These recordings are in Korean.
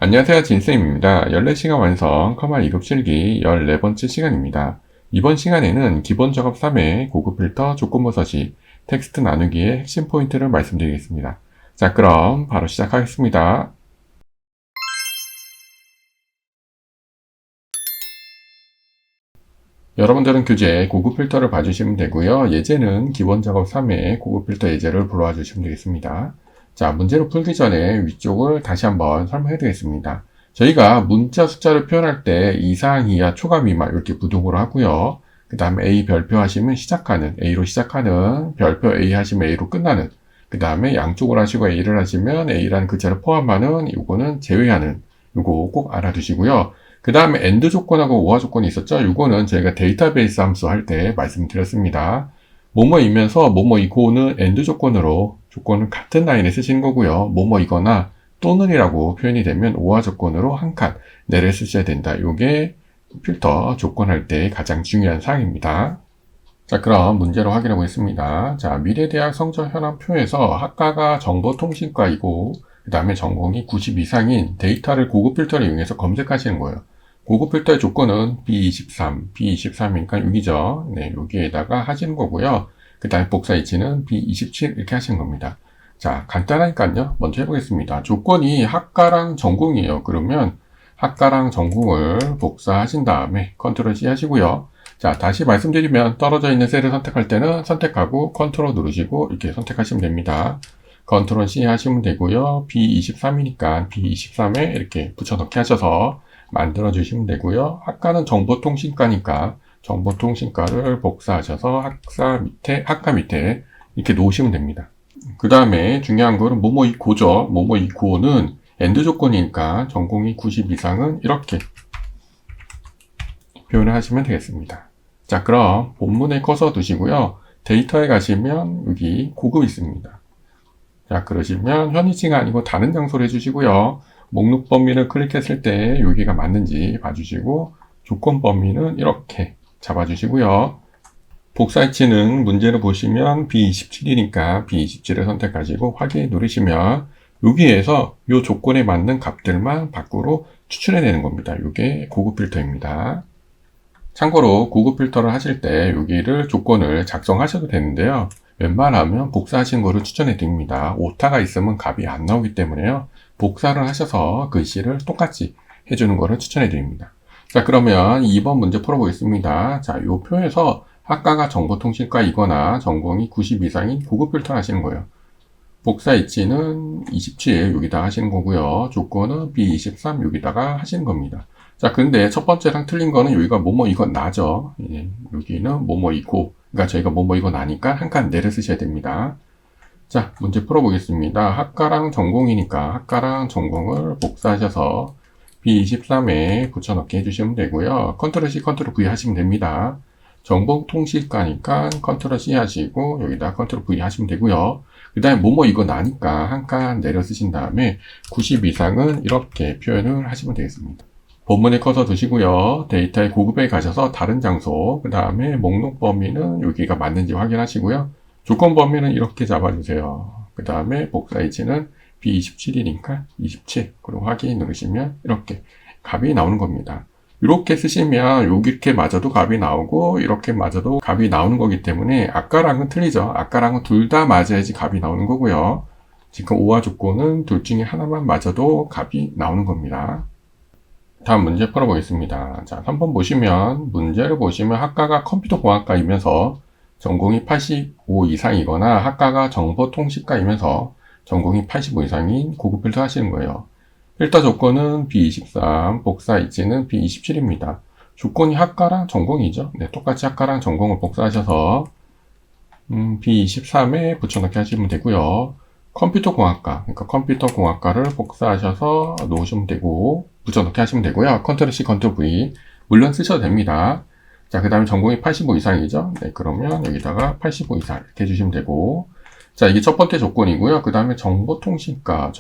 안녕하세요. 진쌤입니다. 14시간 완성 커마 2급 실기 14번째 시간입니다. 이번 시간에는 기본 작업 3회 고급 필터 조건부 서식 텍스트 나누기의 핵심 포인트를 말씀드리겠습니다. 자, 그럼 바로 시작하겠습니다. 여러분들은 교재 고급 필터를 봐주시면 되고요. 예제는 기본 작업 3회 고급 필터 예제를 불러와 주시면 되겠습니다. 자, 문제를 풀기 전에 위쪽을 다시 한번 설명해 드리겠습니다. 저희가 문자 숫자를 표현할 때 이상, 이하, 초과, 미만 이렇게 부등호로 하고요. 그 다음에 A 별표 하시면 시작하는, A로 시작하는, 별표 A 하시면 A로 끝나는, 그 다음에 양쪽을 하시고 A를 하시면 A라는 글자를 포함하는, 이거는 제외하는, 이거 꼭 알아두시고요. 그 다음에 AND 조건하고 OR 조건이 있었죠? 이거는 저희가 데이터베이스 함수 할 때 말씀드렸습니다. 뭐뭐이면서 뭐뭐이고는 AND 조건으로 조건을 같은 라인에 쓰시는 거고요. 뭐뭐이거나 또는이라고 표현이 되면 OR 조건으로 한 칸 내려 쓰셔야 된다. 이게 필터 조건할 때 가장 중요한 사항입니다. 자, 그럼 문제로 확인해 보겠습니다. 자, 미래대학 성적 현황표에서 학과가 정보통신과이고 그 다음에 전공이 90 이상인 데이터를 고급 필터를 이용해서 검색하시는 거예요. 고급 필터의 조건은 B23, B23이니까 6이죠. 네, 여기에다가 하시는 거고요. 그 다음에 복사 위치는 B27 이렇게 하시는 겁니다. 자, 간단하니까요. 먼저 해보겠습니다. 조건이 학과랑 전공이에요. 그러면 학과랑 전공을 복사하신 다음에 컨트롤 C 하시고요. 자, 다시 말씀드리면 떨어져 있는 셀을 선택할 때는 선택하고 컨트롤 누르시고 이렇게 선택하시면 됩니다. 컨트롤 C 하시면 되고요. B23이니까 B23에 이렇게 붙여넣기 하셔서 만들어 주시면 되고요. 학과는 정보통신과니까 정보통신과를 복사하셔서 학과 밑에 이렇게 놓으시면 됩니다. 그 다음에 중요한 거는 뭐뭐이고죠. 뭐뭐이고는 AND 조건이니까 전공이 90 이상은 이렇게 표현을 하시면 되겠습니다. 자, 그럼 본문에 커서 두시고요. 데이터에 가시면 여기 고급 있습니다. 자, 그러시면 현위치가 아니고 다른 장소를 해주시고요. 목록 범위를 클릭했을 때 여기가 맞는지 봐주시고 조건 범위는 이렇게 잡아주시고요. 복사 위치는 문제를 보시면 B27이니까 B27을 선택하시고 확인 누르시면 여기에서 이 조건에 맞는 값들만 밖으로 추출해내는 겁니다. 이게 고급 필터입니다. 참고로 고급 필터를 하실 때 여기를 조건을 작성하셔도 되는데요. 웬만하면 복사하신 거를 추천해 드립니다. 오타가 있으면 값이 안 나오기 때문에요. 복사를 하셔서 글씨를 똑같이 해주는 거를 추천해 드립니다. 자, 그러면 2번 문제 풀어보겠습니다. 자, 이 표에서 학과가 정보통신과이거나 전공이 90 이상인 고급 필터를 하시는 거예요. 복사 위치는 27 여기다 하시는 거고요. 조건은 B23 여기다가 하시는 겁니다. 자, 근데 첫 번째랑 틀린 거는 여기가 뭐뭐 이건 나죠. 예, 여기는 뭐뭐 이고, 그러니까 저희가 뭐뭐 이건 나니까 한 칸 내려 쓰셔야 됩니다. 자, 문제 풀어보겠습니다. 학과랑 전공이니까 학과랑 전공을 복사하셔서 B23에 붙여넣기 해주시면 되고요. 컨트롤 C, 컨트롤 V 하시면 됩니다. 정보통신과니까 컨트롤 C 하시고 여기다 컨트롤 V 하시면 되고요. 그 다음에 뭐뭐 이거 나니까 한 칸 내려 쓰신 다음에 90 이상은 이렇게 표현을 하시면 되겠습니다. 본문에 커서 두시고요. 데이터의 고급에 가셔서 다른 장소, 그 다음에 목록 범위는 여기가 맞는지 확인하시고요. 조건 범위는 이렇게 잡아주세요. 그 다음에 복사 위치는 B27이니까 27. 그리고 확인 누르시면 이렇게 값이 나오는 겁니다. 이렇게 쓰시면 이렇게 맞아도 값이 나오고 이렇게 맞아도 값이 나오는 거기 때문에 아까랑은 틀리죠. 아까랑은 둘 다 맞아야지 값이 나오는 거고요. 지금 OR 조건은 둘 중에 하나만 맞아도 값이 나오는 겁니다. 다음 문제 풀어보겠습니다. 자, 3번 보시면 문제를 보시면 학과가 컴퓨터공학과이면서 전공이 85 이상이거나 학과가 정보통신과이면서 전공이 85 이상인 고급 필터 하시는 거예요. 필터 조건은 B23, 복사 위치는 B27입니다. 조건이 학과랑 전공이죠. 네, 똑같이 학과랑 전공을 복사하셔서 B23에 붙여넣기 하시면 되고요. 컴퓨터공학과, 그러니까 컴퓨터공학과를 복사하셔서 놓으시면 되고 붙여넣기 하시면 되고요. 컨트롤 C, 컨트롤 V 물론 쓰셔도 됩니다. 자, 그 다음에 전공이 85 이상이죠. 네, 그러면 여기다가 85 이상 이렇게 해주시면 되고, 자, 이게 첫 번째 조건이고요. 그 다음에 정보통신과,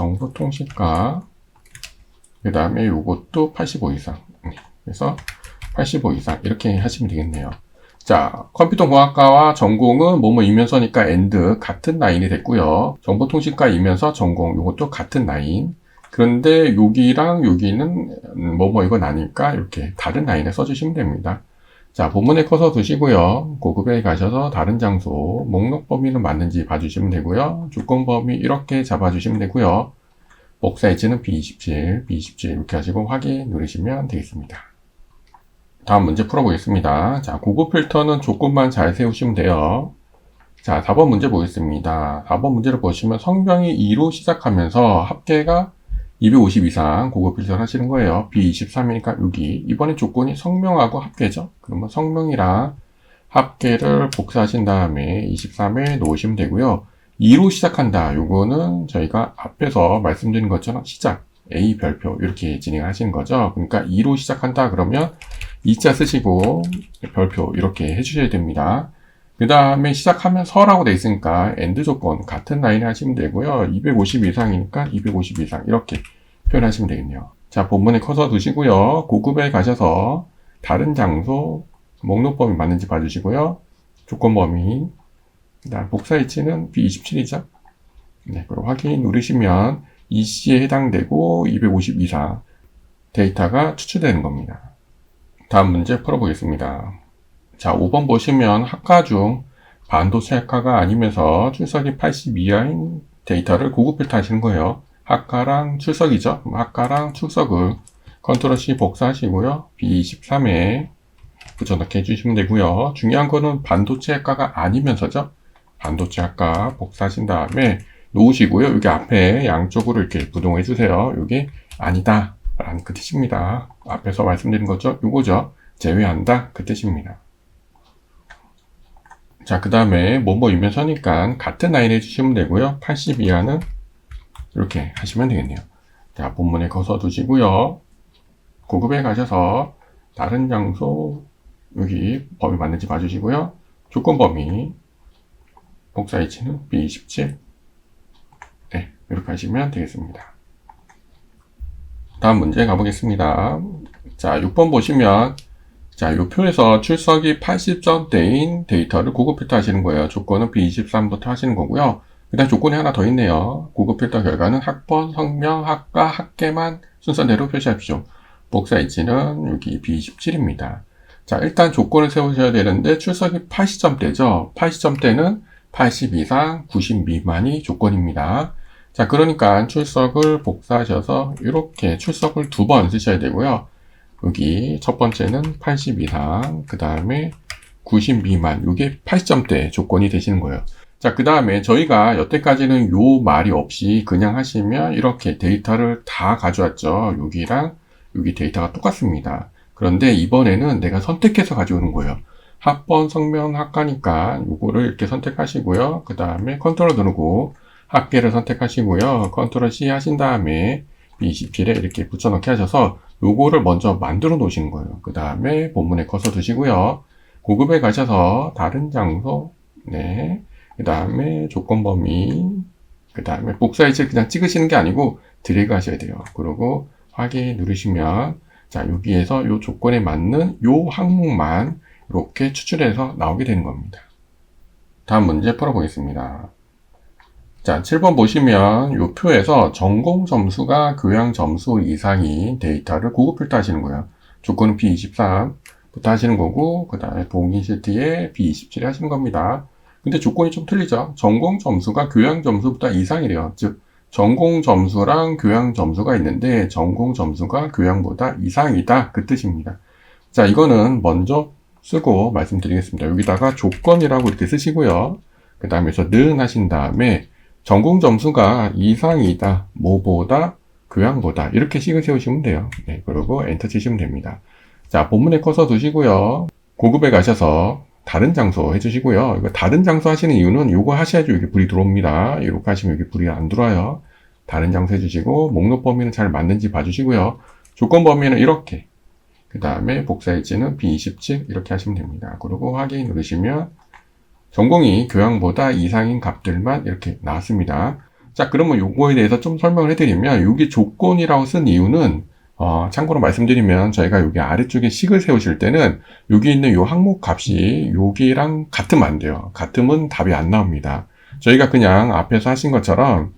그 다음에 요것도 85 이상. 그래서 85 이상 이렇게 하시면 되겠네요. 자, 컴퓨터공학과와 전공은 뭐뭐이면서니까 AND 같은 라인이 됐고요. 정보통신과이면서 전공 요것도 같은 라인. 그런데 여기랑 여기는 뭐뭐 이건 아니까 이렇게 다른 라인에 써주시면 됩니다. 자, 본문에 커서 두시고요. 고급에 가셔서 다른 장소, 목록 범위는 맞는지 봐주시면 되고요. 조건 범위 이렇게 잡아주시면 되고요. 복사 위치는 B27, B27 이렇게 하시고 확인 누르시면 되겠습니다. 다음 문제 풀어보겠습니다. 자, 고급 필터는 조건만 잘 세우시면 돼요. 자, 4번 문제 보겠습니다. 4번 문제를 보시면 성명이 2로 시작하면서 합계가 250 이상 고급 필터를 하시는 거예요. B23이니까 여기. 이번에 조건이 성명하고 합계죠. 그러면 성명이랑 합계를 복사하신 다음에 23에 놓으시면 되고요. 2로 시작한다. 요거는 저희가 앞에서 말씀드린 것처럼 시작, A 별표 이렇게 진행하시는 거죠. 그러니까 2로 시작한다 그러면 2자 쓰시고 별표 이렇게 해주셔야 됩니다. 그 다음에 시작하면 서라고 돼 있으니까 AND 조건 같은 라인에 하시면 되고요. 250 이상이니까 250 이상 이렇게 표현하시면 되겠네요. 자, 본문에 커서 두시고요. 고급에 가셔서 다른 장소 목록 범위 맞는지 봐주시고요. 조건 범위, 그다음 복사 위치는 B27이죠. 네, 그리고 확인 누르시면 EC에 해당되고 250 이상 데이터가 추출되는 겁니다. 다음 문제 풀어보겠습니다. 자, 5번 보시면 학과 중 반도체 학과가 아니면서 출석이 80 이하인 데이터를 고급 필터 하시는 거예요. 학과랑 출석이죠. 학과랑 출석을 컨트롤 C 복사하시고요. B23에 붙여넣기 해주시면 되고요. 중요한 거는 반도체 학과가 아니면서죠. 반도체 학과 복사하신 다음에 놓으시고요. 여기 앞에 양쪽으로 이렇게 부동해 주세요. 여기 아니다 라는 그 뜻입니다. 앞에서 말씀드린 거죠. 요거죠. 제외한다 그 뜻입니다. 자, 그 다음에 뭐뭐이면 서니까 같은 라인 해주시면 되고요. 80 이하는 이렇게 하시면 되겠네요. 자, 본문에 커서 두시고요. 고급에 가셔서 다른 장소 여기 범위 맞는지 봐주시고요. 조건 범위 복사 위치는 B27 네, 이렇게 하시면 되겠습니다. 다음 문제 가보겠습니다. 자, 6번 보시면 자, 이 표에서 출석이 80점대인 데이터를 고급 필터 하시는 거예요. 조건은 B23부터 하시는 거고요. 그 다음 조건이 하나 더 있네요. 고급 필터 결과는 학번, 성명, 학과, 학계만 순서대로 표시하십시오. 복사 위치는 여기 B27입니다. 자, 일단 조건을 세우셔야 되는데 출석이 80점대죠. 80점대는 80 이상, 90 미만이 조건입니다. 자, 그러니까 출석을 복사하셔서 이렇게 출석을 2번 쓰셔야 되고요. 여기 첫 번째는 80 이상, 그 다음에 90 미만, 이게 80점대 조건이 되시는 거예요. 자, 그 다음에 저희가 여태까지는 요 말이 없이 그냥 하시면 이렇게 데이터를 다 가져왔죠. 여기랑 여기 데이터가 똑같습니다. 그런데 이번에는 내가 선택해서 가져오는 거예요. 학번, 성명, 학과니까 요거를 이렇게 선택하시고요. 그 다음에 컨트롤 누르고 학계를 선택하시고요. 컨트롤 C 하신 다음에 B27에 이렇게 붙여넣기 하셔서 요거를 먼저 만들어 놓으시는 거예요. 그 다음에 본문에 커서 두시고요. 고급에 가셔서 다른 장소, 네. 그 다음에 조건 범위, 그 다음에 복사 위치를 그냥 찍으시는 게 아니고 드래그 하셔야 돼요. 그리고 확인 누르시면 자, 여기에서 요 조건에 맞는 요 항목만 이렇게 추출해서 나오게 되는 겁니다. 다음 문제 풀어보겠습니다. 자, 7번 보시면 이 표에서 전공 점수가 교양 점수 이상인 데이터를 고급 필터 하시는 거예요. 조건은 B23부터 하시는 거고, 그 다음에 봉인 시트에 B27에 하시는 겁니다. 근데 조건이 좀 틀리죠. 전공 점수가 교양 점수보다 이상이래요. 즉, 전공 점수랑 교양 점수가 있는데, 전공 점수가 교양보다 이상이다. 그 뜻입니다. 자, 이거는 먼저 쓰고 말씀드리겠습니다. 여기다가 조건이라고 이렇게 쓰시고요. 그 다음에서 는 하신 다음에 전공 점수가 이상이다, 뭐보다, 교양보다 이렇게 식을 세우시면 돼요. 네, 그리고 엔터 치시면 됩니다. 자, 본문에 커서 두시고요. 고급에 가셔서 다른 장소 해주시고요. 이거 다른 장소 하시는 이유는 이거 하셔야지 여기 불이 들어옵니다. 이렇게 하시면 여기 불이 안 들어와요. 다른 장소 해주시고 목록 범위는 잘 맞는지 봐주시고요. 조건 범위는 이렇게, 그 다음에 복사 위치는 B27 이렇게 하시면 됩니다. 그리고 확인 누르시면 전공이 교양보다 이상인 값들만 이렇게 나왔습니다. 자, 그러면 요거에 대해서 좀 설명을 해드리면 여기 조건이라고 쓴 이유는 참고로 말씀드리면 저희가 여기 아래쪽에 식을 세우실 때는 여기 있는 요 항목 값이 여기랑 같으면 안 돼요. 같으면 답이 안 나옵니다. 저희가 그냥 앞에서 하신 것처럼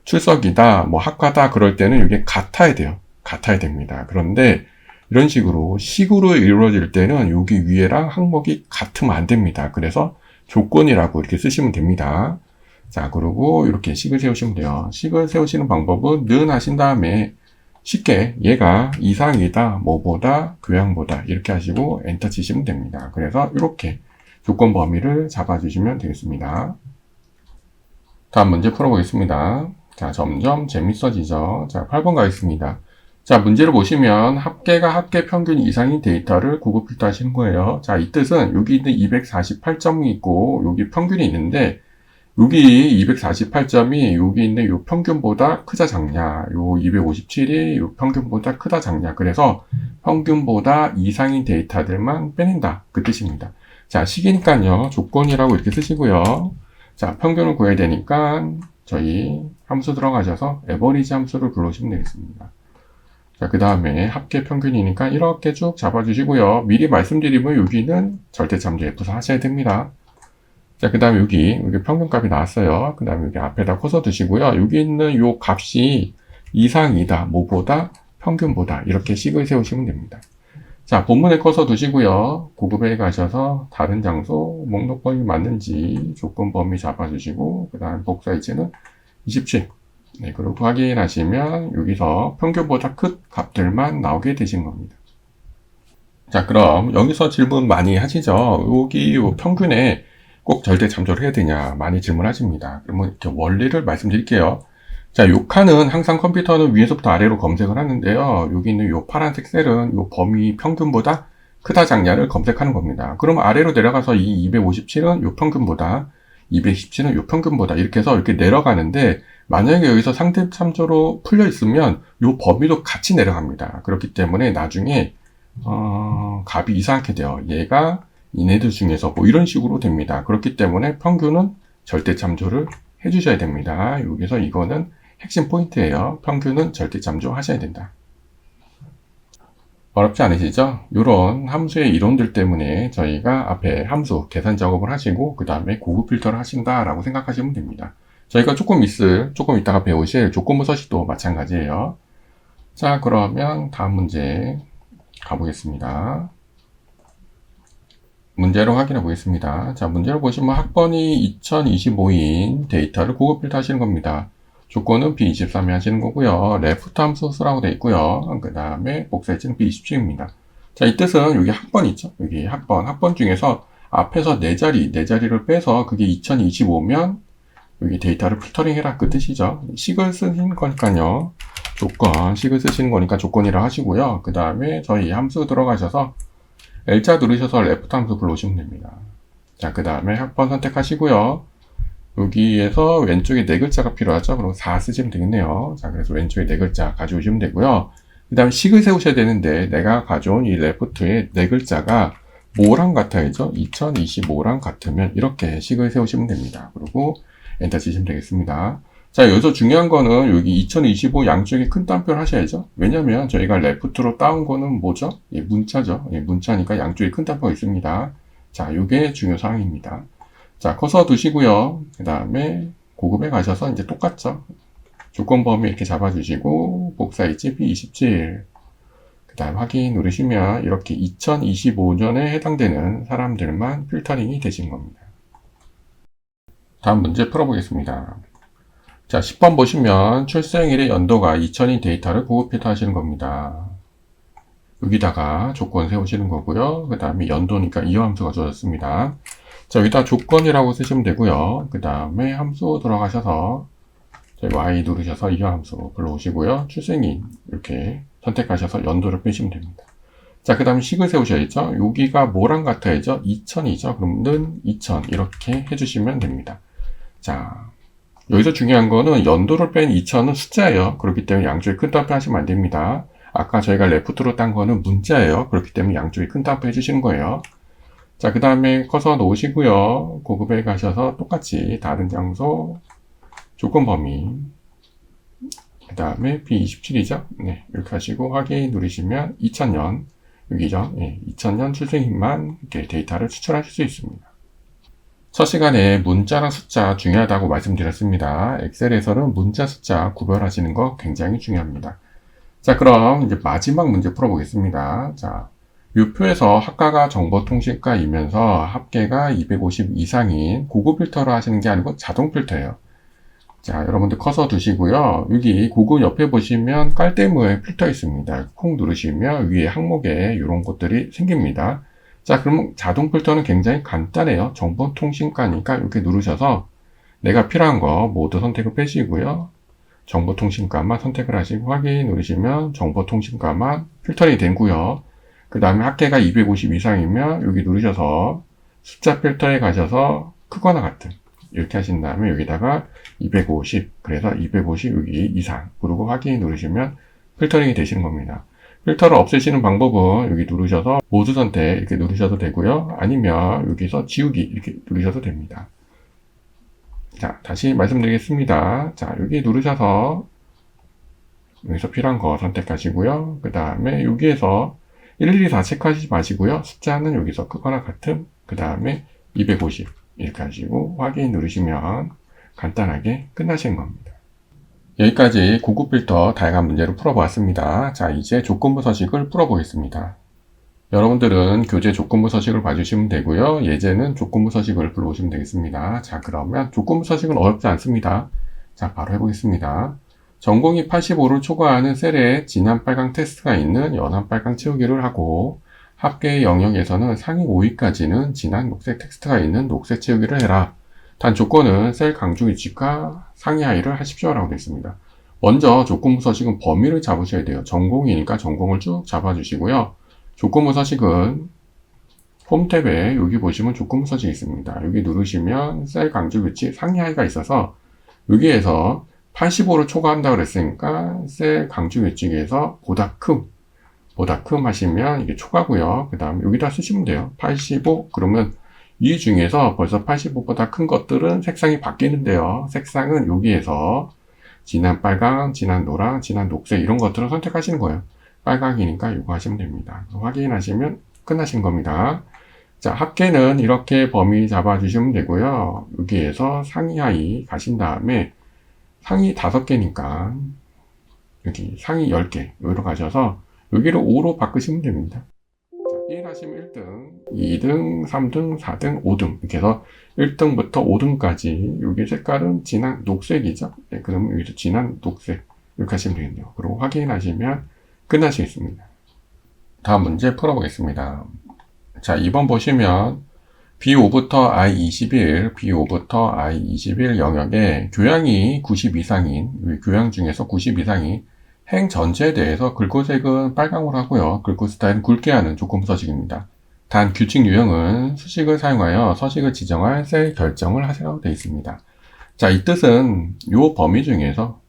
출석이다, 뭐 학과다 그럴 때는 이게 같아야 돼요. 같아야 됩니다. 그런데 이런 식으로 식으로 이루어질 때는 여기 위에랑 항목이 같으면 안 됩니다. 그래서 조건이라고 이렇게 쓰시면 됩니다. 자, 그리고 이렇게 식을 세우시면 돼요. 식을 세우시는 방법은 는 하신 다음에 쉽게 얘가 이상이다, 뭐보다, 교양보다 이렇게 하시고 엔터 치시면 됩니다. 그래서 이렇게 조건 범위를 잡아주시면 되겠습니다. 다음 문제 풀어보겠습니다. 자, 점점 재밌어지죠. 자, 8번 가겠습니다. 자, 문제를 보시면 합계가 합계 평균 이상인 데이터를 구급 필터하시는 거예요. 자, 이 뜻은 여기 있는 248점이 있고 여기 평균이 있는데 여기 248점이 여기 있는 요 평균보다 크자 작냐, 요 257이 요 평균보다 크다 작냐. 그래서 평균보다 이상인 데이터들만 빼낸다. 그 뜻입니다. 자, 식이니까요. 조건이라고 이렇게 쓰시고요. 자, 평균을 구해야 되니까 저희 함수 들어가셔서 에버리지 함수를 불러오시면 되겠습니다. 자, 그 다음에 합계 평균이니까 이렇게 쭉 잡아주시고요. 미리 말씀드리면 여기는 절대참조 F4 하셔야 됩니다. 자, 그 다음에 여기 평균값이 나왔어요. 그 다음에 여기 앞에다 커서 두시고요. 여기 있는 요 값이 이상이다, 뭐보다, 평균보다 이렇게 식을 세우시면 됩니다. 자, 본문에 커서 두시고요. 고급에 가셔서 다른 장소, 목록 범위 맞는지 조건 범위 잡아주시고 그 다음 복사이지는 27. 네, 그리고 확인하시면 여기서 평균보다 큰 값들만 나오게 되신 겁니다. 자, 그럼 여기서 질문 많이 하시죠? 여기 요 평균에 꼭 절대 참조를 해야 되냐 많이 질문하십니다. 그러면 이렇게 원리를 말씀드릴게요. 자, 요 칸은 항상 컴퓨터는 위에서부터 아래로 검색을 하는데요. 여기 있는 요 파란색 셀은 요 범위 평균보다 크다 작냐를 검색하는 겁니다. 그럼 아래로 내려가서 이 257은 요 평균보다 217은 요 평균보다 이렇게 해서 이렇게 내려가는데 만약에 여기서 상대 참조로 풀려 있으면 요 범위도 같이 내려갑니다. 그렇기 때문에 나중에 값이 이상하게 돼요. 얘가 이네들 중에서 뭐 이런 식으로 됩니다. 그렇기 때문에 평균은 절대 참조를 해주셔야 됩니다. 여기서 이거는 핵심 포인트예요. 평균은 절대 참조 하셔야 된다. 어렵지 않으시죠? 이런 함수의 이론들 때문에 저희가 앞에 함수 계산 작업을 하시고 그 다음에 고급 필터를 하신다라고 생각하시면 됩니다. 저희가 조금 이따가 배우실 조건부 서식도 마찬가지예요. 자, 그러면 다음 문제 가보겠습니다. 문제로 확인해 보겠습니다. 자, 문제를 보시면 학번이 2025인 데이터를 고급 필터 하시는 겁니다. 조건은 B23이 하시는 거고요. 레프트 함수 쓰라고 되어 있고요. 그 다음에 복사했지는 B27입니다. 자, 이 뜻은 여기 학번 있죠? 여기 학번 중에서 앞에서 네 자리를 빼서 그게 2025면 여기 데이터를 필터링 해라 그 뜻이죠. 식을 쓰신 거니까요. 식을 쓰시는 거니까 조건이라 하시고요. 그 다음에 저희 함수 들어가셔서 L자 누르셔서 레프트 함수 불러오시면 됩니다. 자, 그 다음에 학번 선택하시고요. 여기에서 왼쪽에 네 글자가 필요하죠. 그럼 4 쓰시면 되겠네요. 자, 그래서 왼쪽에 네 글자 가져오시면 되고요. 그 다음에 식을 세우셔야 되는데 내가 가져온 이 레프트에 네 글자가 뭐랑 같아야죠? 2025랑 같으면 이렇게 식을 세우시면 됩니다. 그리고 엔터 치시면 되겠습니다. 자, 여기서 중요한 거는 여기 2025 양쪽에 큰 따옴표를 하셔야죠. 왜냐면 저희가 레프트로 따온 거는 뭐죠? 예, 문자죠. 예, 문자니까 양쪽에 큰 따옴표가 있습니다. 자, 이게 중요 사항입니다. 자, 커서 두시고요. 그 다음에 고급에 가셔서 이제 똑같죠. 조건 범위 이렇게 잡아주시고 복사했지 B27. 그 다음 확인 누르시면 이렇게 2025년에 해당되는 사람들만 필터링이 되신 겁니다. 다음 문제 풀어보겠습니다. 자, 10번 보시면 출생일의 연도가 2000인 데이터를 고급 필터 하시는 겁니다. 여기다가 조건 세우시는 거고요. 그 다음에 연도니까 이어 함수가 주어졌습니다. 자, 여기다 조건이라고 쓰시면 되고요. 그 다음에 함수 들어가셔서 저희 Y 누르셔서 이어 함수 불러오시고요. 출생일 이렇게 선택하셔서 연도를 빼시면 됩니다. 자, 그 다음에 식을 세우셔야죠. 여기가 뭐랑 같아야죠? 2000이죠. 그러면 2000 이렇게 해주시면 됩니다. 자, 여기서 중요한 거는 연도를 뺀 2000은 숫자예요. 그렇기 때문에 양쪽에 큰 따옴표 하시면 안 됩니다. 아까 저희가 레프트로 딴 거는 문자예요. 그렇기 때문에 양쪽에 큰 따옴표 해주시는 거예요. 자, 그 다음에 커서 놓으시고요. 고급에 가셔서 똑같이 다른 장소, 조건 범위, 그 다음에 B27이죠. 네, 이렇게 하시고 확인 누르시면 2000년, 여기죠. 네, 2000년 출생일만 이렇게 데이터를 추출하실 수 있습니다. 첫 시간에 문자랑 숫자 중요하다고 말씀드렸습니다. 엑셀에서는 문자, 숫자 구별하시는 거 굉장히 중요합니다. 자, 그럼 이제 마지막 문제 풀어보겠습니다. 자, 이 표에서 학과가 정보통신과이면서 합계가 250 이상인 고급 필터를 하시는 게 아니고 자동 필터예요. 자, 여러분들 커서 두시고요. 여기 고급 옆에 보시면 깔대무의 필터 있습니다. 콩 누르시면 위에 항목에 이런 것들이 생깁니다. 자, 그러면 자동 필터는 굉장히 간단해요. 정보통신과니까 이렇게 누르셔서 내가 필요한 거 모두 선택을 빼시고요. 정보통신과만 선택을 하시고 확인 누르시면 정보통신과만 필터링이 되고요. 그 다음에 합계가 250 이상이면 여기 누르셔서 숫자 필터에 가셔서 크거나 같은 이렇게 하신 다음에 여기다가 250 그래서 250 여기 이상 그리고 확인 누르시면 필터링이 되시는 겁니다. 필터를 없애시는 방법은 여기 누르셔서 모두 선택 이렇게 누르셔도 되고요. 아니면 여기서 지우기 이렇게 누르셔도 됩니다. 자, 다시 말씀드리겠습니다. 자, 여기 누르셔서 여기서 필요한 거 선택하시고요. 그 다음에 여기에서 112 다 체크하시지 마시고요. 숫자는 여기서 크거나 같음 그 다음에 250 이렇게 하시고 확인 누르시면 간단하게 끝나시는 겁니다. 여기까지 고급 필터 다양한 문제를 풀어보았습니다. 자, 이제 조건부 서식을 풀어보겠습니다. 여러분들은 교재 조건부 서식을 봐주시면 되고요. 예제는 조건부 서식을 불러오시면 되겠습니다. 자, 그러면 조건부 서식은 어렵지 않습니다. 자, 바로 해보겠습니다. 전공이 85를 초과하는 셀에 진한 빨강 테스트가 있는 연한 빨강 채우기를 하고 합계 영역에서는 상위 5위까지는 진한 녹색 텍스트가 있는 녹색 채우기를 해라. 단 조건은 셀 강조 위치가 상위 하위를 하십시오 라고 되어 있습니다. 먼저 조건부 서식은 범위를 잡으셔야 돼요. 전공이니까 전공을 쭉 잡아주시고요. 조건부 서식은 홈 탭에 여기 보시면 조건부 서식이 있습니다. 여기 누르시면 셀 강조 위치 상위 하위가 있어서 여기에서 85를 초과한다고 그랬으니까 셀 강조 위치에서 보다 큼 하시면 이게 초과고요. 그 다음에 여기다 쓰시면 돼요. 85 그러면 이 중에서 벌써 85보다 큰 것들은 색상이 바뀌는데요. 색상은 여기에서 진한 빨강, 진한 노랑, 진한 녹색 이런 것들을 선택하시는 거예요. 빨강이니까 이거 하시면 됩니다. 확인하시면 끝나신 겁니다. 자, 합계는 이렇게 범위 잡아주시면 되고요. 여기에서 상위 하위 가신 다음에 상위 5개니까 여기 상위 10개 여기로 가셔서 여기를 5로 바꾸시면 됩니다. 1 하시면 1등, 2등, 3등, 4등, 5등 이렇게 해서 1등부터 5등까지 여기 색깔은 진한 녹색이죠. 네, 그러면 여기서 진한 녹색 이렇게 하시면 되겠네요. 그리고 확인하시면 끝나시겠습니다. 다음 문제 풀어보겠습니다. 자, 2번 보시면 B5부터 I21, B5부터 I21 영역에 교양이 90 이상인, 교양 중에서 90 이상인 행 전체에 대해서 글꼴색은 빨강으로 하고요. 글꼴 스타일은 굵게 하는 조건부 서식입니다. 단 규칙 유형은 수식을 사용하여 서식을 지정할 셀 결정을 하시라고 되어 있습니다. 자, 이 뜻은 이 범위 중에서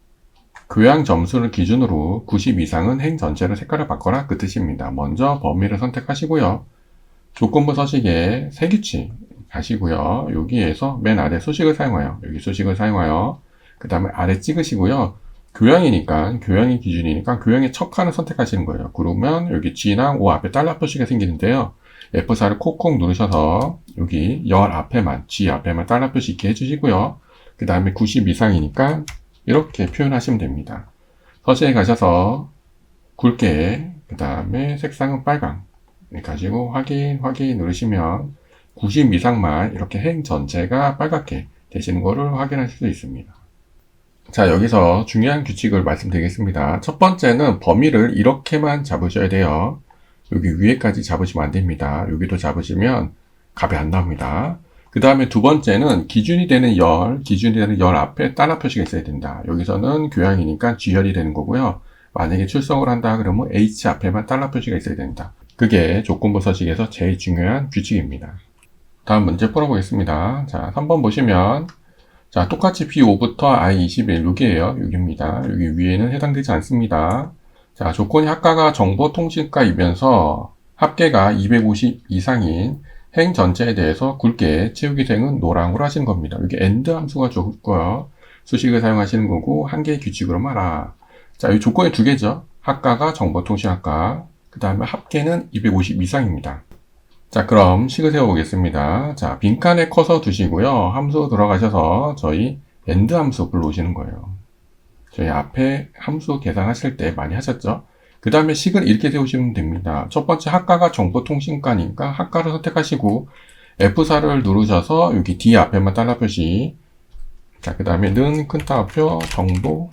교양 점수를 기준으로 90 이상은 행 전체를 색깔을 바꿔라 그 뜻입니다. 먼저 범위를 선택하시고요. 조건부 서식에 세 규칙 가시고요. 여기에서 맨 아래 수식을 사용하여 여기 수식을 사용하여 그 다음에 아래 찍으시고요. 교양이니까 교양이 기준이니까 교양의 첫 칸을 선택하시는 거예요. 그러면 여기 G랑 O 앞에 달러 표시가 생기는데요. F4를 콕콕 누르셔서 여기 열 앞에만 G 앞에만 달러 표시 있게 해주시고요. 그 다음에 90 이상이니까 이렇게 표현하시면 됩니다. 서식에 가셔서 굵게 그 다음에 색상은 빨강 가지고 확인 누르시면 90 이상만 이렇게 행 전체가 빨갛게 되시는 거를 확인하실 수 있습니다. 자, 여기서 중요한 규칙을 말씀드리겠습니다. 첫 번째는 범위를 이렇게만 잡으셔야 돼요. 여기 위에까지 잡으시면 안 됩니다. 여기도 잡으시면 값이 안 나옵니다. 그 다음에 두 번째는 기준이 되는 열 앞에 달러 표시가 있어야 된다. 여기서는 교양이니까 G열이 되는 거고요. 만약에 출석을 한다 그러면 H 앞에만 달러 표시가 있어야 된다. 그게 조건부 서식에서 제일 중요한 규칙입니다. 다음 문제 풀어보겠습니다. 자, 3번 보시면 자, 똑같이 B5부터 I21 여기에요. 여기입니다. 여기 위에는 해당되지 않습니다. 자, 조건이 학과가 정보통신과이면서 합계가 250 이상인 행 전체에 대해서 굵게 채우기생은 노랑으로 하시는 겁니다. 여기 AND 함수가 좋고요. 수식을 사용하시는 거고 한 개의 규칙으로만 알아. 자, 이 조건이 두 개죠. 학과가 정보통신학과 그 다음에 합계는 250 이상입니다. 자, 그럼 식을 세워보겠습니다. 자, 빈칸에 커서 두시고요. 함수 들어가셔서 저희 AND 함수 불러오시는 거예요. 저희 앞에 함수 계산하실 때 많이 하셨죠? 그 다음에 식을 이렇게 세우시면 됩니다. 첫 번째 학과가 정보통신과니까 학과를 선택하시고 F4를 누르셔서 여기 D 앞에만 달러 표시. 자, 그 다음에 는 큰 따옴표 정보.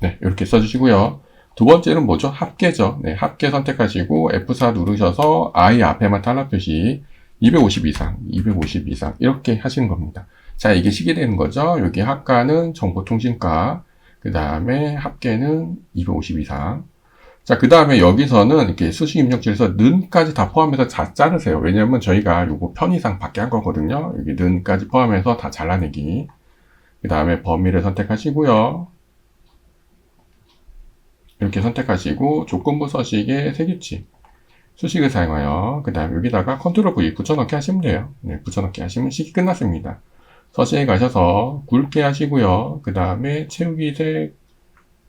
네, 이렇게 써주시고요. 두 번째는 뭐죠? 합계죠. 네, 합계 선택하시고 F4 누르셔서 I 앞에만 달러 표시 250 이상, 250 이상 이렇게 하시는 겁니다. 자, 이게 식이 되는 거죠. 여기 학과는 정보통신과, 그 다음에 합계는 250 이상. 자, 그 다음에 여기서는 이렇게 수식 입력지에서 는까지 다 포함해서 다 자르세요. 왜냐면 저희가 요거 편의상 밖에 한 거거든요. 여기 는까지 포함해서 다 잘라내기. 그 다음에 범위를 선택하시고요. 이렇게 선택하시고 조건부 서식의 세규칙 수식을 사용하여 그 다음에 여기다가 컨트롤 V 붙여넣기 하시면 돼요. 네, 붙여넣기 하시면 식이 끝났습니다. 서식에 가셔서 굵게 하시고요. 그 다음에 채우기 색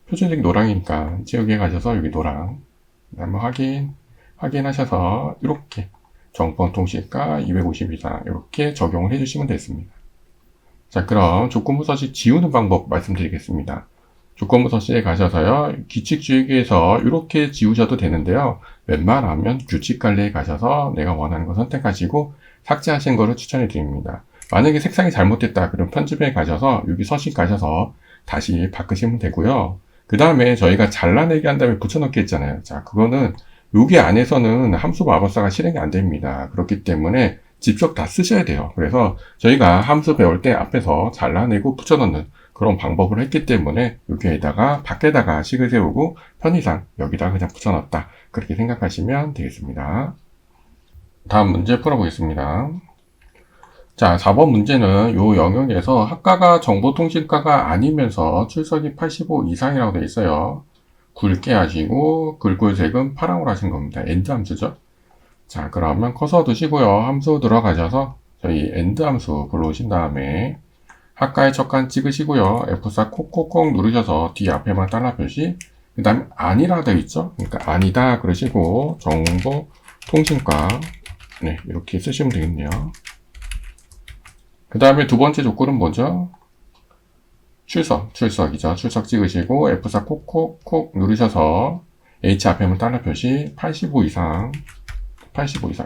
표준색 노랑이니까 채우기에 가셔서 여기 노랑 그 다음에 확인하셔서 이렇게 정보통신과 250 이상 이렇게 적용을 해주시면 됐습니다. 자, 그럼 조건부 서식 지우는 방법 말씀드리겠습니다. 조건부 서식에 가셔서요, 규칙 지우기에서 이렇게 지우셔도 되는데요, 웬만하면 규칙 관리에 가셔서 내가 원하는 거 선택하시고 삭제하신 거를 추천해 드립니다. 만약에 색상이 잘못됐다, 그럼 편집에 가셔서 여기 서식 가셔서 다시 바꾸시면 되고요. 그 다음에 저희가 잘라내기 한 다음에 붙여넣기 했잖아요. 자, 그거는 여기 안에서는 함수 마법사가 실행이 안 됩니다. 그렇기 때문에 직접 다 쓰셔야 돼요. 그래서 저희가 함수 배울 때 앞에서 잘라내고 붙여넣는 그런 방법을 했기 때문에 여기에다가 밖에다가 식을 세우고 편의상 여기다 그냥 붙여넣었다. 그렇게 생각하시면 되겠습니다. 다음 문제 풀어보겠습니다. 자, 4번 문제는 요 영역에서 학과가 정보통신과가 아니면서 출석이 85 이상이라고 되어 있어요. 굵게 하시고 글꼴색은 파랑으로 하신 겁니다. AND 함수죠. 자, 그러면 커서 두시고요. 함수 들어가셔서 저희 AND 함수 불러오신 다음에 학과의 첫 칸 찍으시고요. F4 콕콕콕 누르셔서 뒤 앞에만 달러 표시. 그 다음에 아니라 되어 있죠. 그러니까 아니다 그러시고 정보통신과 네, 이렇게 쓰시면 되겠네요. 그 다음에 두 번째 조건은 뭐죠? 출석이죠. 출석 찍으시고 F4 콕콕콕 누르셔서 H 앞에만 달러 표시 85 이상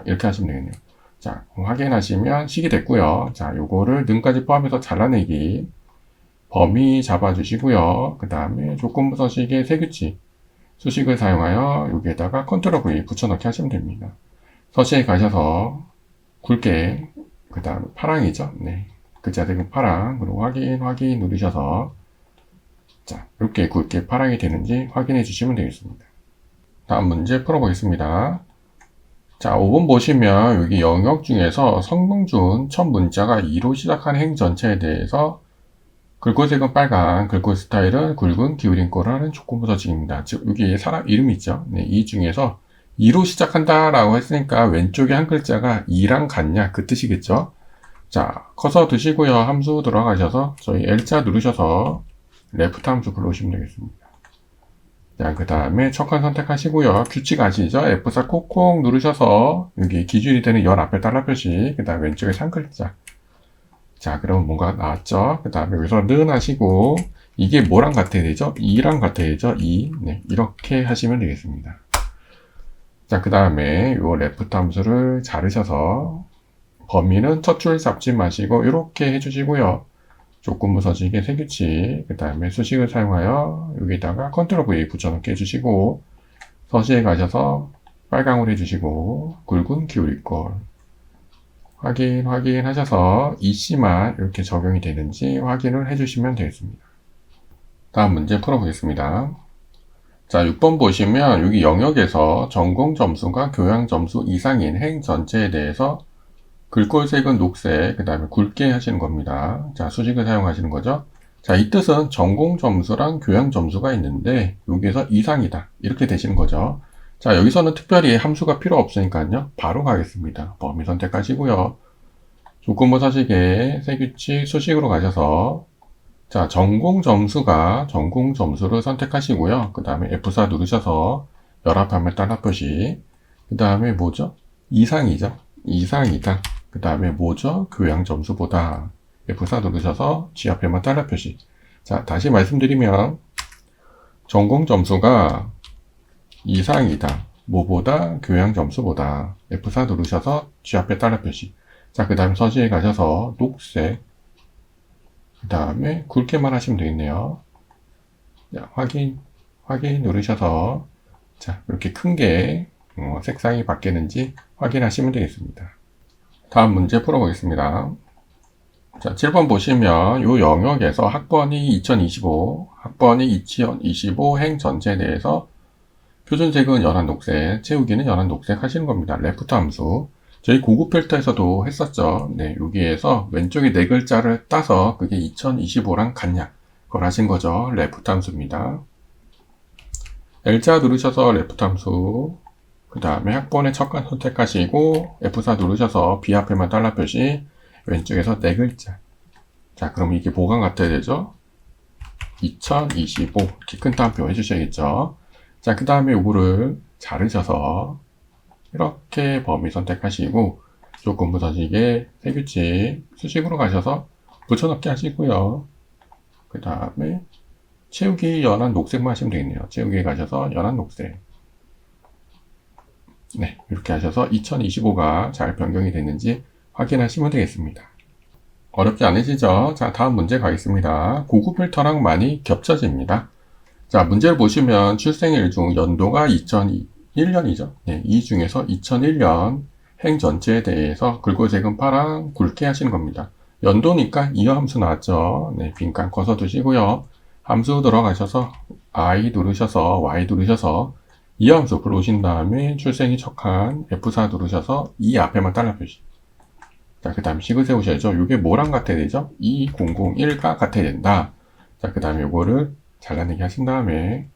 이렇게 하시면 되겠네요. 자, 확인하시면 식이 됐고요. 자, 요거를 능까지 포함해서 잘라내기 범위 잡아주시고요. 그 다음에 조건부 서식의 세규칙 수식을 사용하여 여기에다가 컨트롤 V 붙여넣기 하시면 됩니다. 서식에 가셔서 굵게 그 다음에 파랑이죠. 네, 글자색은 파랑. 그리고 확인 누르셔서 자, 이렇게 굵게 파랑이 되는지 확인해 주시면 되겠습니다. 다음 문제 풀어보겠습니다. 자, 5번 보시면 여기 영역 중에서 성명 중 첫 문자가 2로 시작하는 행 전체에 대해서 글꼴색은 빨강, 글꼴 스타일은 굵은 기울인 꼴을 하는 조건부 서식입니다. 즉, 여기 사람 이름이 있죠. 네, 이 중에서 2로 시작한다 라고 했으니까 왼쪽에 한 글자가 2랑 같냐 그 뜻이겠죠. 자, 커서 두시고요. 함수 들어가셔서 저희 L자 누르셔서 레프트 함수 불러오시면 되겠습니다. 자, 그 다음에 첫 칸 선택하시고요. 규칙 아시죠? F4 콕콕 누르셔서 여기 기준이 되는 열 앞에 달러 표시, 그 다음 왼쪽에 3글자. 자, 그럼 뭔가 나왔죠? 그 다음에 여기서 는 하시고 이게 뭐랑 같아야 되죠? 2랑 같아야 되죠? 2. 네, 이렇게 하시면 되겠습니다. 자, 그 다음에 요 레프트 함수를 자르셔서 범위는 첫 줄 잡지 마시고 이렇게 해주시고요. 조건부 서식의 세규칙, 그 다음에 수식을 사용하여 여기다가 컨트롤 V 붙여넣기 해주시고 서식에 가셔서 빨강으로 해주시고 굵은 기울이꼴 확인하셔서 EC만 이렇게 적용이 되는지 확인을 해주시면 되겠습니다. 다음 문제 풀어보겠습니다. 자, 6번 보시면 여기 영역에서 전공 점수가 교양 점수 이상인 행 전체에 대해서 글꼴색은 녹색, 그 다음에 굵게 하시는 겁니다. 자, 수식을 사용하시는 거죠. 자, 이 뜻은 전공 점수랑 교양 점수가 있는데 여기에서 이상이다 이렇게 되시는 거죠. 자, 여기서는 특별히 함수가 필요 없으니까요 바로 가겠습니다. 범위 선택하시고요. 조건부 서식에 세규칙 수식으로 가셔서 자, 전공 점수를 선택하시고요. 그 다음에 F4 누르셔서 열합하면 따라 표시. 그 다음에 뭐죠? 이상이죠. 이상이다. 그 다음에 뭐죠? 교양 점수보다. F4 누르셔서 G 앞에만 따라 표시. 자, 다시 말씀드리면 전공 점수가 이상이다. 뭐보다? 교양 점수보다. F4 누르셔서 G 앞에 따라 표시. 자, 그 다음 서식에 가셔서 녹색. 그 다음에 굵게만 하시면 되겠네요. 자, 확인 누르셔서 자, 이렇게 큰 게 색상이 바뀌는지 확인하시면 되겠습니다. 다음 문제 풀어보겠습니다. 자, 7번 보시면 이 영역에서 학번이 2025 행 전체에 대해서 표준색은 연한 녹색, 채우기는 연한 녹색 하시는 겁니다. 레프트 함수. 저희 고급 필터에서도 했었죠. 네, 여기에서 왼쪽에 네 글자를 따서 그게 2025랑 같냐. 그걸 하신 거죠. 레프트 함수입니다. L자 누르셔서 레프트 함수. 그 다음에 학번의 척간 선택하시고 F4 누르셔서 B 앞에만 달러 표시. 왼쪽에서 네 글자. 자, 그럼 이게 뭐가 같아야 되죠? 2025. 이렇게 큰 따옴표 해주셔야겠죠. 자, 그 다음에 요거를 자르셔서 이렇게 범위 선택하시고 조건부 서식에 세규칙 수식으로 가셔서 붙여넣기 하시고요. 그 다음에 채우기 연한 녹색만 하시면 되겠네요. 채우기에 가셔서 연한 녹색. 네, 이렇게 하셔서 2025가 잘 변경이 됐는지 확인하시면 되겠습니다. 어렵지 않으시죠? 자, 다음 문제 가겠습니다. 고급 필터랑 많이 겹쳐집니다. 자, 문제를 보시면 출생일 중 연도가 2001년이죠. 네, 이 중에서 2001년 행 전체에 대해서 굵고색은 파랑 굵게 하시는 겁니다. 연도니까 이어 함수 나왔죠. 네, 빈칸 커서 두시고요. 함수 들어가셔서 I 누르셔서 Y 누르셔서 이어 함수 불러오신 다음에 출생이 척한 F4 누르셔서 이 앞에만 달러 표시. 자, 그 다음에 식을 세우셔야죠. 이게 뭐랑 같아야 되죠? 2001과 같아야 된다. 자, 그 다음에 요거를 잘라내기 하신 다음에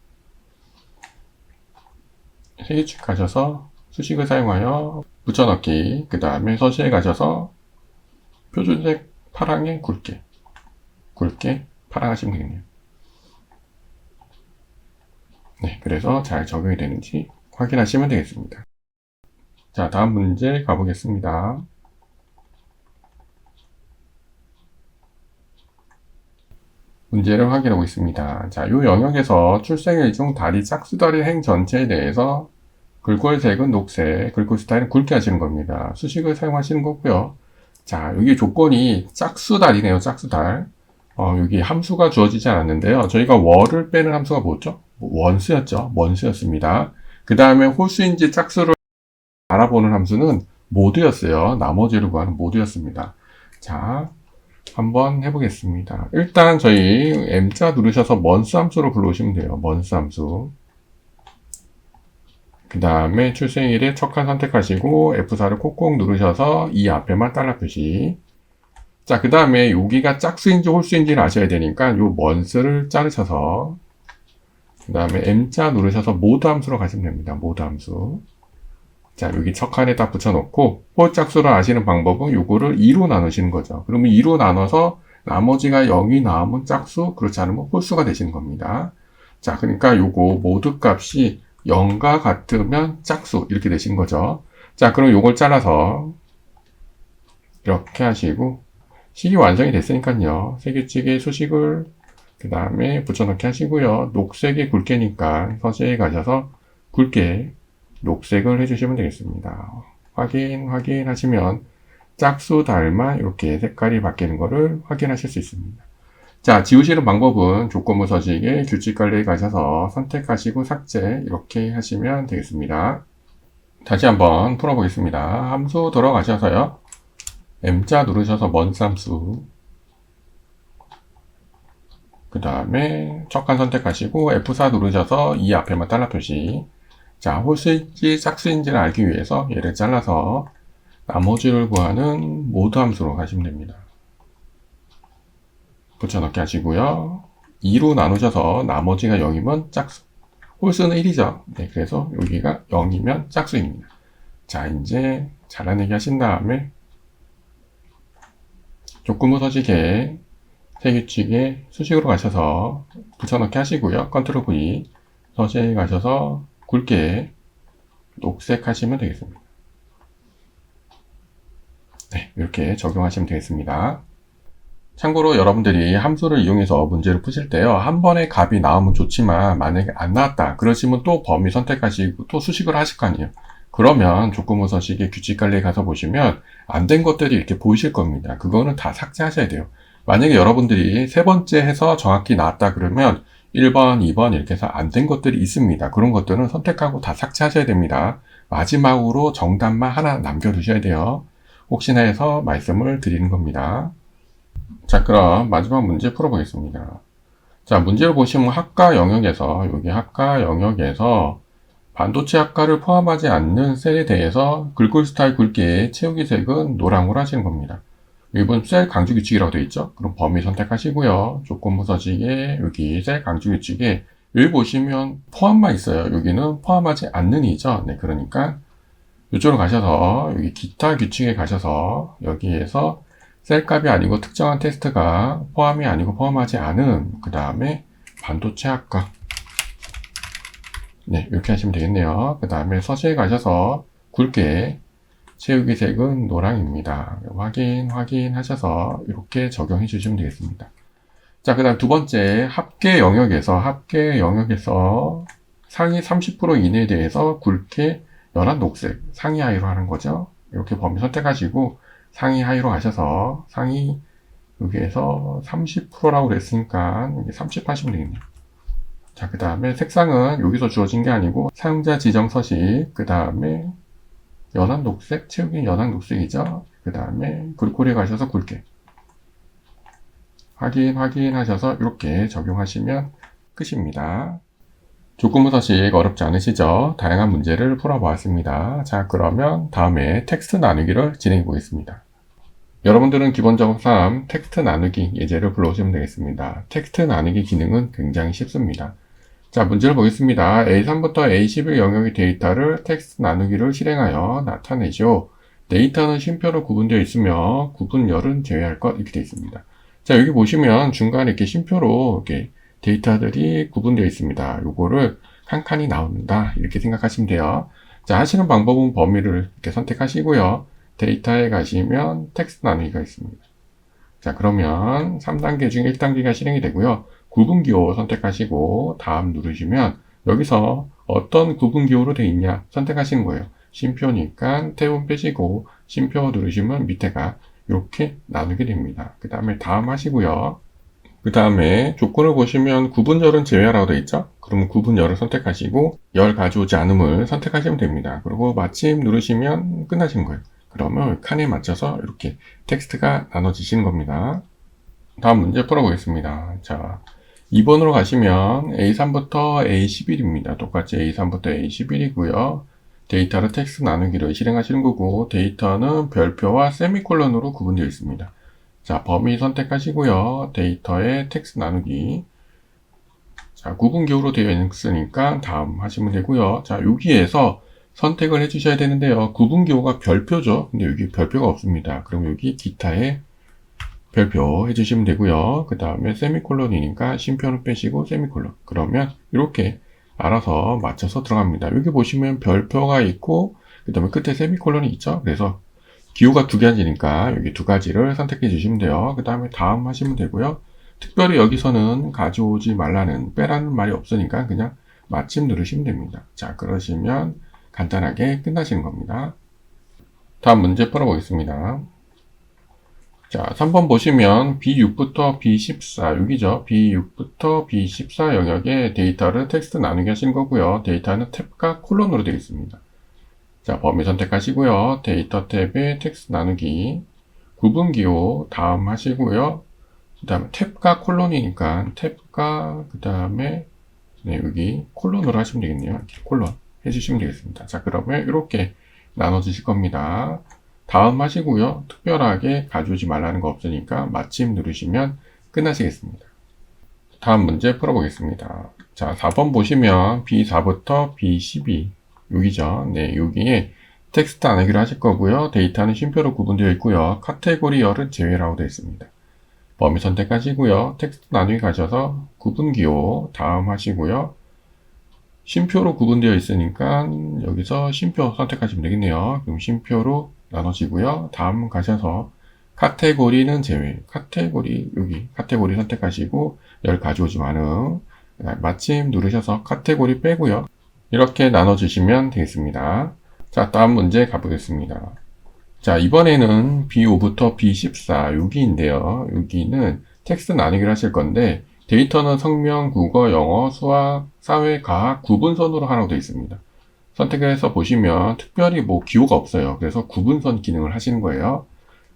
세개축 가셔서 수식을 사용하여 붙여넣기. 그 다음에 서식에 가셔서 표준색 파랑에 굵게 파랑 하시면 되겠네요. 네, 그래서 잘 적용이 되는지 확인하시면 되겠습니다. 자, 다음 문제 가보겠습니다. 문제를 확인해 보겠습니다. 자, 이 영역에서 출생일 중 다리 짝수다리 행 전체에 대해서 글꼴색은 녹색, 글꼴 스타일은 굵게 하시는 겁니다. 수식을 사용하시는 거고요. 자, 여기 조건이 짝수달이네요. 짝수달. 여기 함수가 주어지지 않았는데요. 저희가 월을 빼는 함수가 뭐죠? 원수였죠. 원수였습니다. 그 다음에 홀수인지 짝수를 알아보는 함수는 모드였어요. 나머지를 구하는 모드였습니다. 자, 한번 해보겠습니다. 일단 저희 M자 누르셔서 먼수 함수로 불러오시면 돼요. 먼수 함수. 그 다음에 출생일에 척한 선택하시고 F4를 콕콕 누르셔서 이 앞에만 달러 표시. 자, 그 다음에 여기가 짝수인지 홀수인지를 아셔야 되니까 요 먼스를 자르셔서 그 다음에 M자 누르셔서 모드 함수로 가시면 됩니다. 모드 함수. 자, 여기 척한에 딱 붙여놓고 홀짝수를 아시는 방법은 요거를 2로 나누시는 거죠. 그러면 2로 나눠서 나머지가 0이 나오면 짝수, 그렇지 않으면 홀수가 되시는 겁니다. 자, 그러니까 요거 모드 값이 0과 같으면 짝수 이렇게 되시는 거죠. 자, 그럼 요걸 잘라서 이렇게 하시고 식이 완성이 됐으니까요. 세규칙의 수식을 그 다음에 붙여넣기 하시고요. 녹색이 굵게니까 서식에 가셔서 굵게 녹색을 해주시면 되겠습니다. 확인하시면 짝수 달만 이렇게 색깔이 바뀌는 것을 확인하실 수 있습니다. 자, 지우시는 방법은 조건부 서식에 규칙 관리에 가셔서 선택하시고 삭제 이렇게 하시면 되겠습니다. 다시 한번 풀어보겠습니다. 함수 들어가셔서요. M자 누르셔서 먼수 함수. 그 다음에 척한 선택하시고 F4 누르셔서 이 앞에만 달러 표시. 자, 홀수인지 짝수인지를 알기 위해서 얘를 잘라서 나머지를 구하는 모드 함수로 가시면 됩니다. 붙여넣기 하시고요. 2로 나누셔서 나머지가 0이면 짝수. 홀수는 1이죠. 네, 그래서 여기가 0이면 짝수입니다. 자, 이제 잘라내기 하신 다음에 조건부 서식에 새 규칙에 수식으로 가셔서 붙여넣기 하시고요. 컨트롤 V, 서식에 가셔서 굵게 녹색 하시면 되겠습니다. 네, 이렇게 적용하시면 되겠습니다. 참고로 여러분들이 함수를 이용해서 문제를 푸실 때요, 한 번에 값이 나오면 좋지만 만약에 안 나왔다 그러시면 또 범위 선택하시고 또 수식을 하실 거 아니에요. 그러면 조건부 서식의 규칙 관리에 가서 보시면 안 된 것들이 이렇게 보이실 겁니다. 그거는 다 삭제하셔야 돼요. 만약에 여러분들이 세 번째 해서 정확히 나왔다 그러면 1번, 2번 이렇게 해서 안 된 것들이 있습니다. 그런 것들은 선택하고 다 삭제하셔야 됩니다. 마지막으로 정답만 하나 남겨두셔야 돼요. 혹시나 해서 말씀을 드리는 겁니다. 자, 그럼 마지막 문제 풀어보겠습니다. 자, 문제를 보시면 학과 영역에서, 여기 학과 영역에서 반도체 학과를 포함하지 않는 셀에 대해서 글꼴 스타일 굵게 채우기 색은 노랑으로 하시는 겁니다. 이번 셀 강조 규칙이라고 되어 있죠? 그럼 범위 선택하시고요. 조건부 서식에 여기 셀 강조 규칙에 여기 보시면 포함만 있어요. 여기는 포함하지 않는이죠. 네, 그러니까 이쪽으로 가셔서 여기 기타 규칙에 가셔서 여기에서 셀 값이 아니고 특정한 테스트가 포함이 아니고 포함하지 않은 그 다음에 반도체 학과 네, 이렇게 하시면 되겠네요. 그 다음에 서식에 가셔서 굵게 채우기 색은 노랑입니다. 확인하셔서 이렇게 적용해 주시면 되겠습니다. 자, 그 다음 두 번째 합계 영역에서 상위 30% 이내에 대해서 굵게 연한 녹색 상위 하위로 하는 거죠. 이렇게 범위 선택하시고 상위 하위로 가셔서 상위 여기에서 30%라고 그랬으니까 30 하시면 되겠네요. 자, 그 다음에 색상은 여기서 주어진 게 아니고 사용자 지정 서식, 그 다음에 연한 녹색, 채우기 연한 녹색이죠. 그 다음에 글꼴에 가셔서 굵게 확인하셔서 이렇게 적용하시면 끝입니다. 조건부 서식 어렵지 않으시죠? 다양한 문제를 풀어보았습니다. 자, 그러면 다음에 텍스트 나누기를 진행해 보겠습니다. 여러분들은 기본적으로 3 텍스트 나누기 예제를 불러오시면 되겠습니다. 텍스트 나누기 기능은 굉장히 쉽습니다. 자, 문제를 보겠습니다. A3부터 A11 영역의 데이터를 텍스트 나누기를 실행하여 나타내죠. 데이터는 쉼표로 구분되어 있으며 구분열은 제외할 것 이렇게 되어 있습니다. 자, 여기 보시면 중간에 이렇게 쉼표로 이렇게 데이터들이 구분되어 있습니다. 요거를 칸칸이 나온다 이렇게 생각하시면 돼요. 자, 하시는 방법은 범위를 이렇게 선택하시고요. 데이터에 가시면 텍스트 나누기가 있습니다. 자, 그러면 3단계 중 1단계가 실행이 되고요. 구분기호 선택하시고 다음 누르시면 여기서 어떤 구분기호로 되어 있냐 선택하시는 거예요. 쉼표니까 탭은 빼시고 쉼표 누르시면 밑에가 이렇게 나누게 됩니다. 그 다음에 다음 하시고요. 그 다음에 조건을 보시면 구분열은 제외하라고 되어 있죠. 그러면 구분열을 선택하시고 열 가져오지 않음을 선택하시면 됩니다. 그리고 마침 누르시면 끝나시는 거예요. 그러면 칸에 맞춰서 이렇게 텍스트가 나눠지시는 겁니다. 다음 문제 풀어보겠습니다. 자, 2번으로 가시면 A3부터 A11입니다. 똑같이 A3부터 A11이고요. 데이터를 텍스트 나누기를 실행하시는 거고 데이터는 별표와 세미콜론으로 구분되어 있습니다. 자, 범위 선택하시고요. 데이터에 텍스트 나누기. 자, 구분기호로 되어 있으니까 다음 하시면 되고요. 자, 여기에서 선택을 해주셔야 되는데요. 구분기호가 별표죠. 근데 여기 별표가 없습니다. 그럼 여기 기타에 별표 해주시면 되고요. 그 다음에 세미콜론이니까 쉼표는 빼시고 세미콜론. 그러면 이렇게 알아서 맞춰서 들어갑니다. 여기 보시면 별표가 있고 그 다음에 끝에 세미콜론이 있죠. 그래서 기호가 두 가지니까 여기 두 가지를 선택해 주시면 돼요. 그 다음에 다음 하시면 되고요. 특별히 여기서는 가져오지 말라는 빼라는 말이 없으니까 그냥 마침 누르시면 됩니다. 자, 그러시면 간단하게 끝나시는 겁니다. 다음 문제 풀어보겠습니다. 자, 3번 보시면 B6부터 B14, 여기죠. B6부터 B14 영역의 데이터를 텍스트 나누기 하시는 거고요. 데이터는 탭과 콜론으로 되어 있습니다. 자, 범위 선택하시고요. 데이터 탭에 텍스트 나누기, 구분기호 다음 하시고요. 그 다음에 탭과 콜론이니까 탭과 그 다음에 네, 여기 콜론으로 하시면 되겠네요. 이렇게 콜론 해주시면 되겠습니다. 자, 그러면 이렇게 나눠주실 겁니다. 다음 하시고요. 특별하게 가져오지 말라는 거 없으니까 마침 누르시면 끝나시겠습니다. 다음 문제 풀어보겠습니다. 자, 4번 보시면 B4부터 B12 여기죠. 네, 여기에 텍스트 나누기를 하실 거고요. 데이터는 쉼표로 구분되어 있고요. 카테고리 열은 제외라고 되어 있습니다. 범위 선택하시고요. 텍스트 나누기 가셔서 구분기호 다음 하시고요. 쉼표로 구분되어 있으니까 여기서 쉼표 선택하시면 되겠네요. 그럼 쉼표로 나눠지고요. 다음 가셔서 카테고리는 제외. 카테고리 여기 카테고리 선택하시고 열 가져오지 마는 마침 누르셔서 카테고리 빼고요. 이렇게 나눠주시면 되겠습니다. 자, 다음 문제 가보겠습니다. 자, 이번에는 B5부터 B14 여기인데요. 여기는 텍스트 나누기를 하실 건데 데이터는 성명, 국어, 영어, 수학, 사회, 과학 구분선으로 하라고 되어 있습니다. 선택해서 보시면 특별히 뭐 기호가 없어요. 그래서 구분선 기능을 하시는 거예요.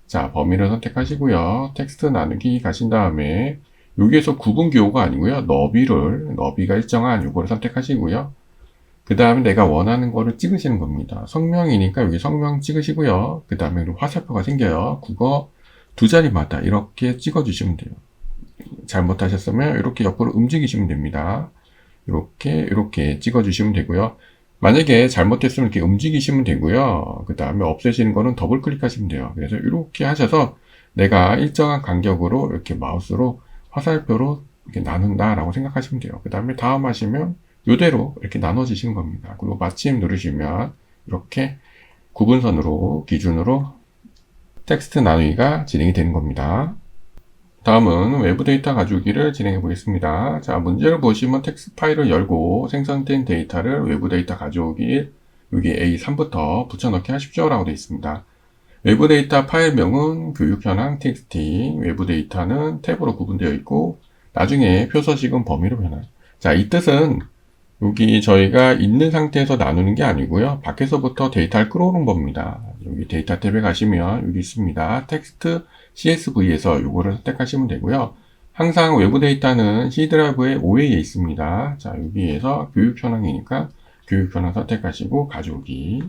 자, 범위를 선택하시고요. 텍스트 나누기 가신 다음에 여기에서 구분 기호가 아니고요. 너비가 일정한 요거를 선택하시고요. 그 다음에 내가 원하는 거를 찍으시는 겁니다. 성명이니까 여기 성명 찍으시고요. 그 다음에 화살표가 생겨요. 국어 두 자리마다 이렇게 찍어주시면 돼요. 잘못하셨으면 이렇게 옆으로 움직이시면 됩니다. 이렇게 찍어주시면 되고요. 만약에 잘못했으면 이렇게 움직이시면 되고요. 그 다음에 없애시는 거는 더블 클릭하시면 돼요. 그래서 이렇게 하셔서 내가 일정한 간격으로 이렇게 마우스로 화살표로 이렇게 나눈다라고 생각하시면 돼요. 그 다음에 다음 하시면 이대로 이렇게 나눠지시는 겁니다. 그리고 마침 누르시면 이렇게 구분선으로 기준으로 텍스트 나누기가 진행이 되는 겁니다. 다음은 외부 데이터 가져오기를 진행해 보겠습니다. 자, 문제를 보시면 텍스트 파일을 열고 생성된 데이터를 외부 데이터 가져오기 여기 A3부터 붙여넣기 하십시오 라고 되어 있습니다. 외부 데이터 파일명은 교육 현황 txt, 외부 데이터는 탭으로 구분되어 있고 나중에 표서식은 범위로 변화. 자, 이 뜻은 여기 저희가 있는 상태에서 나누는 게 아니고요. 밖에서부터 데이터를 끌어오는 겁니다. 여기 데이터 탭에 가시면 여기 있습니다. 텍스트 CSV에서 요거를 선택하시면 되고요. 항상 외부 데이터는 C 드라이브의 OA에 있습니다. 자, 여기에서 교육 현황이니까 교육 현황 선택하시고 가져오기.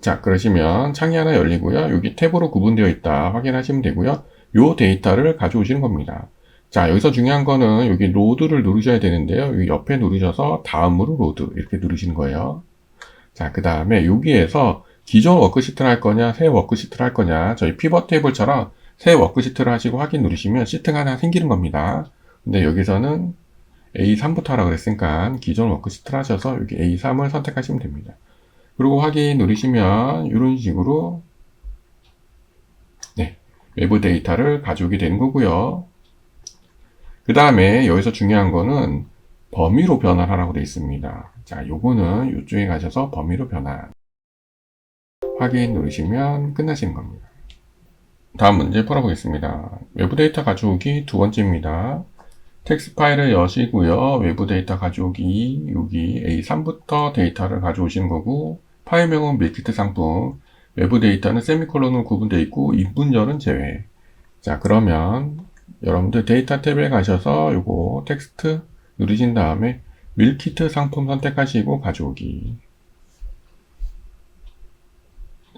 자, 그러시면 창이 하나 열리고요. 여기 탭으로 구분되어 있다 확인하시면 되고요. 요 데이터를 가져오시는 겁니다. 자, 여기서 중요한 거는 여기 로드를 누르셔야 되는데요. 여기 옆에 누르셔서 다음으로 로드 이렇게 누르시는 거예요. 자, 그 다음에 여기에서 기존 워크시트를 할 거냐, 새 워크시트를 할 거냐, 저희 피벗 테이블처럼 새 워크시트를 하시고 확인 누르시면 시트가 하나 생기는 겁니다. 근데 여기서는 A3부터 하라고 그랬으니까 기존 워크시트를 하셔서 여기 A3을 선택하시면 됩니다. 그리고 확인 누르시면 이런 식으로 외부 데이터를 가져오게 되는 거고요. 그 다음에 여기서 중요한 거는 범위로 변환하라고 되어 있습니다. 자, 요거는 이쪽에 가셔서 범위로 변환. 확인 누르시면 끝나시는 겁니다. 다음 문제 풀어보겠습니다. 외부 데이터 가져오기 두 번째입니다. 텍스트 파일을 여시고요. 외부 데이터 가져오기 여기 A3부터 데이터를 가져오시는 거고 파일명은 밀키트 상품, 외부 데이터는 세미콜론으로 구분되어 있고 인분열은 제외. 자, 그러면 여러분들 데이터 탭에 가셔서 요거 텍스트 누르신 다음에 밀키트 상품 선택하시고 가져오기.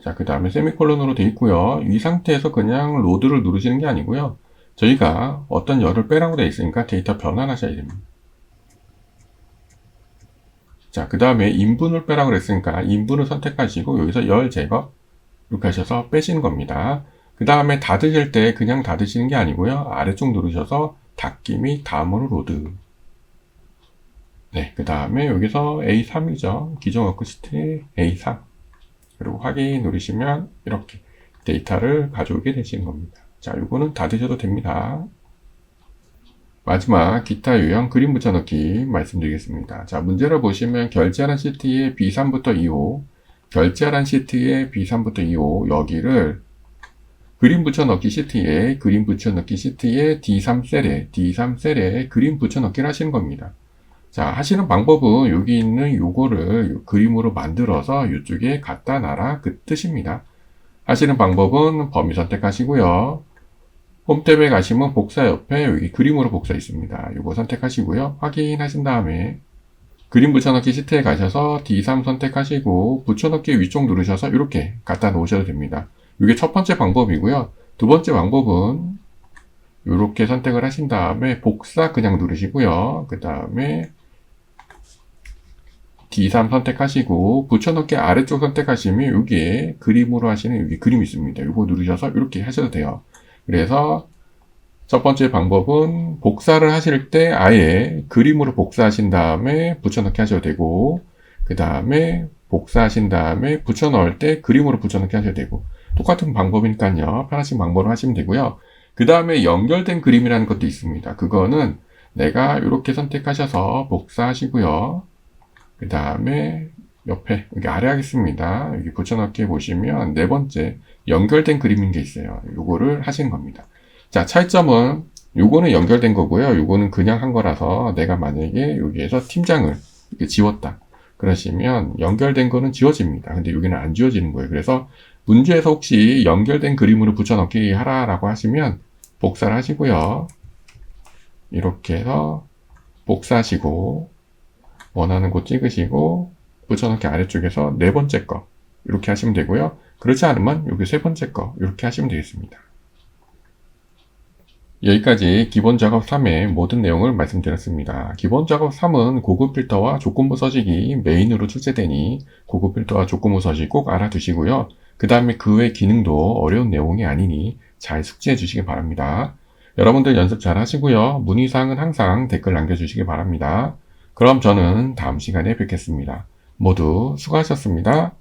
자, 그 다음에 세미콜론으로 되어 있고요. 이 상태에서 그냥 로드를 누르시는 게 아니고요. 저희가 어떤 열을 빼라고 되어 있으니까 데이터 변환하셔야 됩니다. 자, 그 다음에 인분을 빼라고 그랬으니까 인분을 선택하시고 여기서 열 제거 이렇게 하셔서 빼시는 겁니다. 그 다음에 닫으실 때 그냥 닫으시는 게 아니고요. 아래쪽 누르셔서 닫기 및 다음으로 로드. 네, 그 다음에 여기서 A3이죠. 기존 워크시트 A3. 그리고 확인 누르시면 이렇게 데이터를 가져오게 되시는 겁니다. 자, 이거는 닫으셔도 됩니다. 마지막 기타 유형 그림 붙여넣기 말씀드리겠습니다. 자, 문제를 보시면 결제하는 시트의 B3부터 2호, 결제하는 시트의 B3부터 2호 여기를 그림 붙여넣기 시트에 D3셀에 그림 붙여넣기를 하시는 겁니다. 자, 하시는 방법은 여기 있는 요거를 그림으로 만들어서 이쪽에 갖다 놔라 그 뜻입니다. 하시는 방법은 범위 선택하시고요. 홈 탭에 가시면 복사 옆에 여기 그림으로 복사 있습니다. 이거 선택하시고요. 확인하신 다음에 그림 붙여넣기 시트에 가셔서 D3 선택하시고 붙여넣기 위쪽 누르셔서 이렇게 갖다 놓으셔도 됩니다. 이게 첫 번째 방법이고요. 두 번째 방법은 이렇게 선택을 하신 다음에 복사 그냥 누르시고요. 그 다음에 D3 선택하시고 붙여넣기 아래쪽 선택하시면 여기에 그림으로 하시는 여기 그림이 있습니다. 이거 누르셔서 이렇게 하셔도 돼요. 그래서 첫 번째 방법은 복사를 하실 때 아예 그림으로 복사하신 다음에 붙여넣기 하셔도 되고, 그 다음에 복사하신 다음에 붙여넣을 때 그림으로 붙여넣기 하셔도 되고, 똑같은 방법이니까요. 편하신 방법으로 하시면 되고요. 그 다음에 연결된 그림이라는 것도 있습니다. 그거는 내가 이렇게 선택하셔서 복사하시고요. 그 다음에 옆에 여기 아래 하겠습니다. 여기 붙여넣기 보시면 네 번째 연결된 그림인 게 있어요. 요거를 하시는 겁니다. 자, 차이점은 요거는 연결된 거고요. 요거는 그냥 한 거라서 내가 만약에 여기에서 팀장을 이렇게 지웠다. 그러시면 연결된 거는 지워집니다. 근데 여기는 안 지워지는 거예요. 그래서 문제에서 혹시 연결된 그림으로 붙여넣기 하라라고 하시면 복사를 하시고요. 이렇게 해서 복사하시고 원하는 곳 찍으시고 붙여넣기 아래쪽에서 네 번째 거 이렇게 하시면 되고요. 그렇지 않으면 여기 세 번째 거 이렇게 하시면 되겠습니다. 여기까지 기본 작업 3의 모든 내용을 말씀드렸습니다. 기본 작업 3은 고급 필터와 조건부 서식이 메인으로 출제되니 고급 필터와 조건부 서식 꼭 알아두시고요. 그 다음에 그 외 기능도 어려운 내용이 아니니 잘 숙지해 주시기 바랍니다. 여러분들 연습 잘 하시고요. 문의사항은 항상 댓글 남겨주시기 바랍니다. 그럼 저는 다음 시간에 뵙겠습니다. 모두 수고하셨습니다.